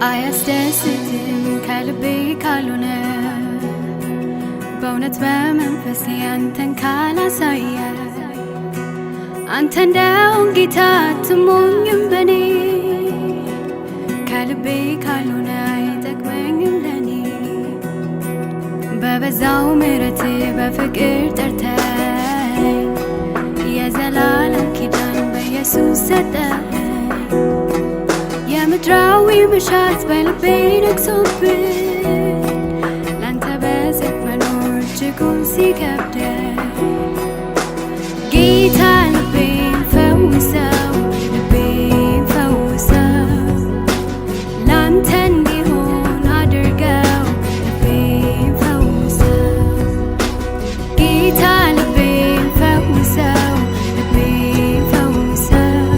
አያስደስትም ከልቤ ካልሆነ በእውነት በመንፈሴ አንተን ካላሳየ አንተ እንደውን ጌታ አትሞኝም በኔ ከልቤ ካልሆነ አይጠቅመኝም ለኔ በበዛው ምሕረት በፍቅር ጠርተኸኝ የዘላለም ኪዳን በኢየሱስ ሰጠኸኝ የምድራዊው መሻት በልቤ ነግሶብኝ ላንተ በጽድቅ መኖር እጅጉን ሲከብደኝ ጌታ ልቤን ፈውሰው ልቤን ፈውሰው ላንተ እንዲሆን አድርገው ልቤን ፈውሰው ጌታ ልቤን ፈውሰው ልቤን ፈውሰው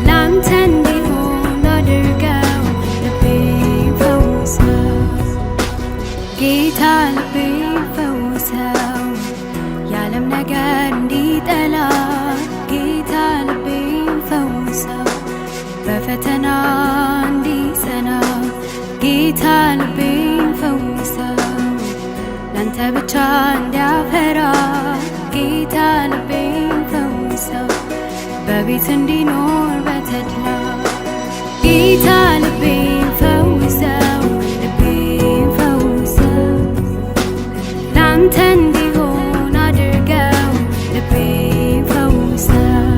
ላንተ እንዲሆን አድርገው ልቤን ፈውሰው ጌታ ልቤን ፈውሰው የዓለም ነገር እንዲጠላ ጌታ ልቤን ፈውሰው በፈተና እንዲጸና ጌታ ልቤን ፈውሰው ላንተ ብቻ እንዲያፈራ ጌታ ልቤን ፈውሰው በቤት እንዲኖር በተድላ ጌታ ልቤን ፈውሰው ልቤን ፈውሰው ላንተ እንዲሆን አድርገው ልቤን ፈውሰው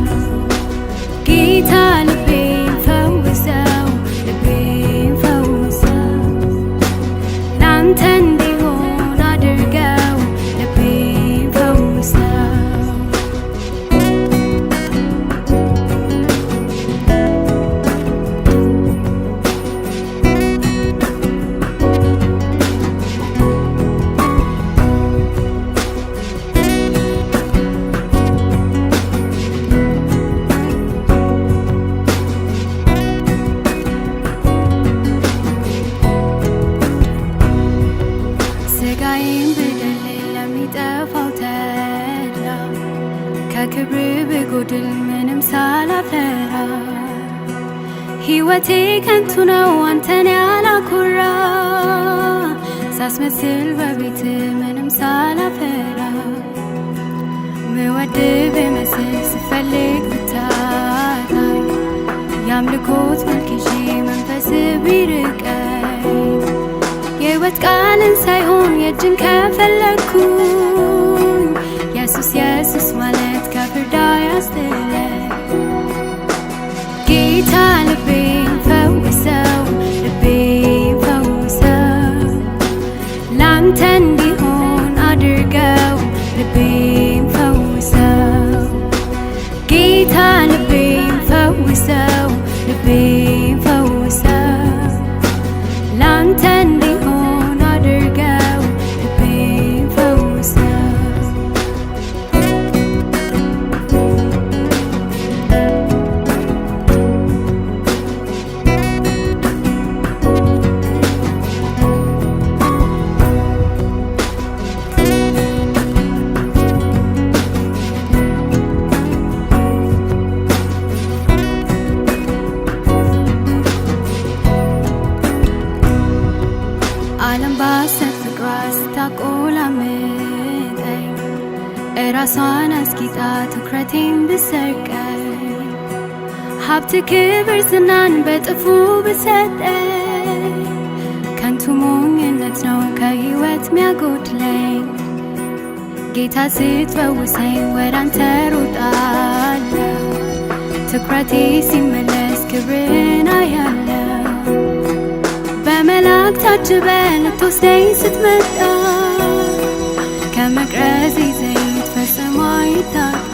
ጌታ ልቤን ፈውሰው ልቤን ፈውሰው ላንተ እንዲሆን አድርገው ልቤን ፈውሰው ስጋዬን ብደል ለሚጠፋው ተድላ ከክብር ብጎድል ምንም ሳላፈራ ሕይወቴ ከንቱ ነው አንተን ያላኮራ ሳስመስል በቤት ምንም ሳላፈራ ምወድ ብመስል ስፈልግ ብታጣኝ የአምልኮት መልክ ይዤ መንፈስ ቢርቀኝ የሕይወት ቃልን ሳይሆን የእጅን ከፈለግኩኝ ኢየሱስ ኢየሱስ ማለት ከፍርድ አያስጥለኝ ጌታ ልቤን ፈውሰው ልቤን ፈውሰው ላንተ እንዲሆን አድርገው ልቤን ፈውሰው ጌታ ልቤን ፈውሰው ልቤን ፈውሰው ላንተ እንዲሆን አድርገው ልቤን ፈውሰው ዓለም ባሰት ፍቅሯ ስታቆላምጠኝ እራሷን አስጊጣ ትኩረቴን ብሰርቀኝ ሀብት ክብር ዝናን በጥፉ ብሰጠኝ ከንቱ ሞኝነት ነው ከሕይወት ሚያጎድለኝ ጌታ ስትፈውሰኝ ወዳንተ ሮጣለሁ ትኩረቴ ሲመለስ ክብርን አያለሁ በመላእክት ታጅበህ ልትወስደኝ ስትመጣ ከመቅረዝ ዘይት ፈጽሞ አይታጣ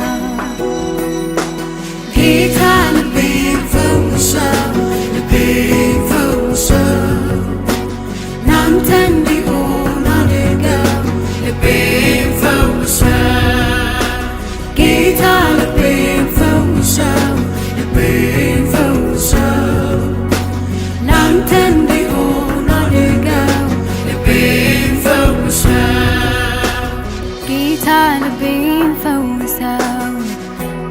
ጌታ ልቤን ፈውሰው ልቤን ፈውሰው ላንተ እንዲሆን አድርገው ልቤን ፈውሰው ጌታ ልቤን ፈውሰው ልቤን ፈውሰው ላንተ እንዲሆን አድርገው ልቤን ፈውሰው ጌታ ልቤን ፈውሰው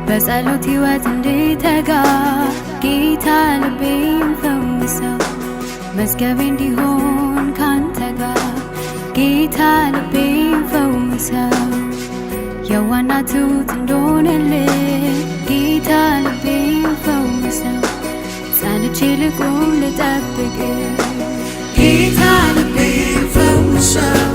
በጸሎት ሕይወት እንድተጋ መዝገቤ እንዲሆን ካንተ ጋር ጌታ ልቤን ፈውሰው የዋና ትሁት እንደሆነልህ ጌታ ልቤን ፈውሰው ጸንቼ ልቁም ልጠብቅ ጌታ ልቤን ፈውሰው